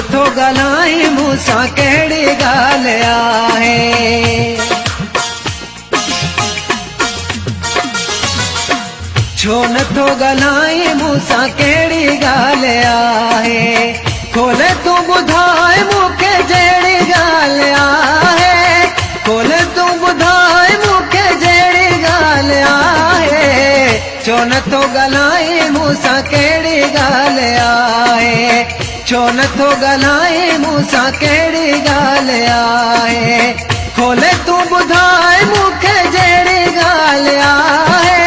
नथो ॻाल्हाए मूंसां कहिड़ी ॻाल्हि आहे। छो नथो ॻाल्हाए मूंसां कहिड़ी ॻाल्हि आहे। खोले तूं ॿुधाए मूंखे जहिड़ी ॻाल्हि आहे। खोले तूं ॿुधाए मूंखे जहिड़ी ॻाल्हि आहे। छो नथो ॻाल्हाए मूंसां कहिड़ी ॻाल्हि आहे। छो नथो ॻाल्हाए मूंसां कहिड़ी ॻाल्हि आहे। खोले तूं ॿुधाए मूंखे जहिड़ी ॻाल्हि आहे।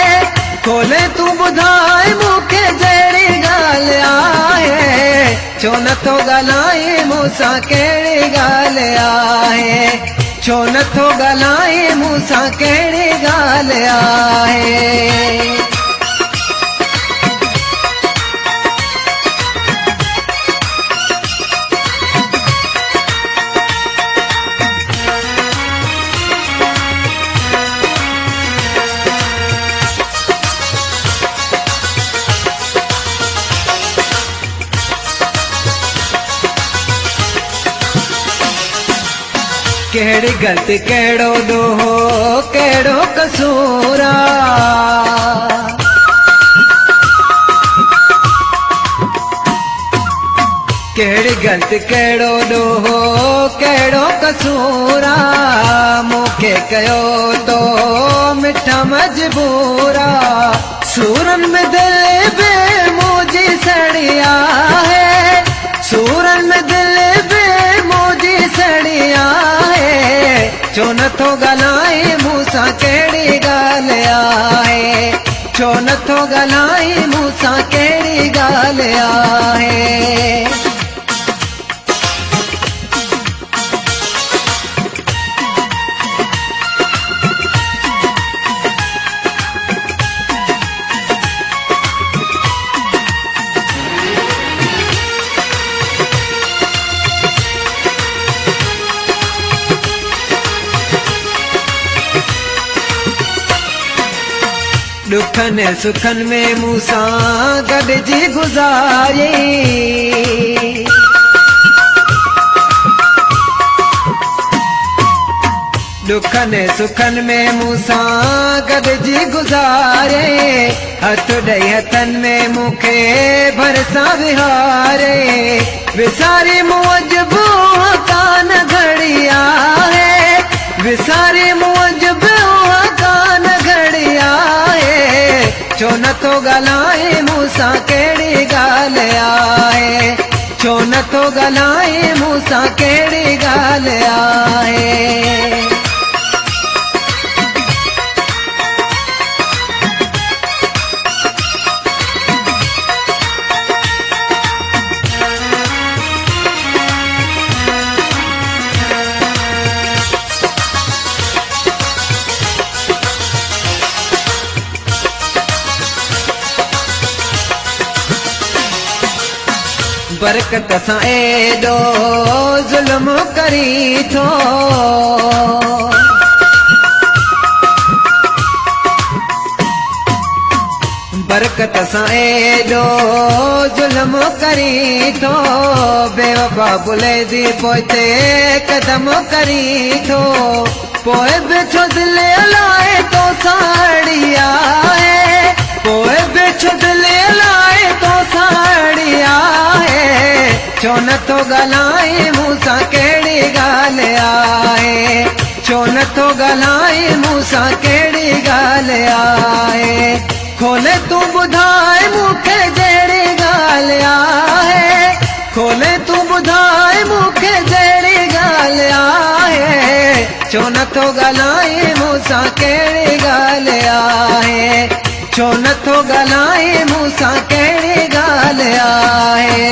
खोले तूं ॿुधाए मूंखे जहिड़ी ॻाल्हि आहे। छो नथो ॻाल्हाए मूंसां कहिड़ी ॻाल्हि आहे। छो नथो ॻाल्हाए मूंसां कहिड़ी ॻाल्हि आहे। कहिड़ी ग़लती कहिड़ो ॾोहो कहिड़ो कसूरा। कहिड़ी ग़लती कहिड़ो ॾोहो कहिड़ो कसूरा। मूंखे कयो तो मिठा मजबूरा। सूरन में दिल बे मुंहिंजी सड़ी आहे। सूरन में दिल बे मुंहिंजी सड़ी आहे। छो नथो ॻाल्हाए मूंसां कहिड़ी ॻाल्हि आहे। छो नथो ॻाल्हाए मूंसां कहिड़ी ॻाल्हि आहे। दुखन सुखन में मूंसां गॾिजी गुज़ारी। दुखन सुखन में मूंसां गॾिजी गुज़ारे। हथ ॾेई हथन में मूंखे भरसां विहारे। विसारी मुंहिंजो कान घड़ी आहे। विसारी मुंहिंजो कान घड़ी आहे। छो नथो ॻाल्हाए मूंसां कहिड़ी ॻाल्हि आहे। छो नथो ॻाल्हाए मूंसां कहिड़ी ॻाल्हि आहे। बरकत सां एॾो ज़ुल्म करी थो। बरकत सां एॾो ज़ुल्म करी थो। बेवफा भुले दी पोइते कदम करी थो। पोइ बि छो दिल लाइ तो साड़ी आहे। पोइ बि छो दिल लाइ तो साड़ी आहे। छो नथो ॻाल्हाए मूंसां कहिड़ी ॻाल्हि आहे। छो नथो ॻाल्हाए मूंसां कहिड़ी ॻाल्हि आहे। खोले तूं ॿुधाए मूंखे जहिड़ी ॻाल्हि आहे। खोले तूं ॿुधाए मूंखे जहिड़ी ॻाल्हि आहे। छो नथो ॻाल्हाए मूंसां कहिड़ी ॻाल्हि आहे। छो नथो ॻाल्हाए मूंसां कहिड़ी ॻाल्हि आहे।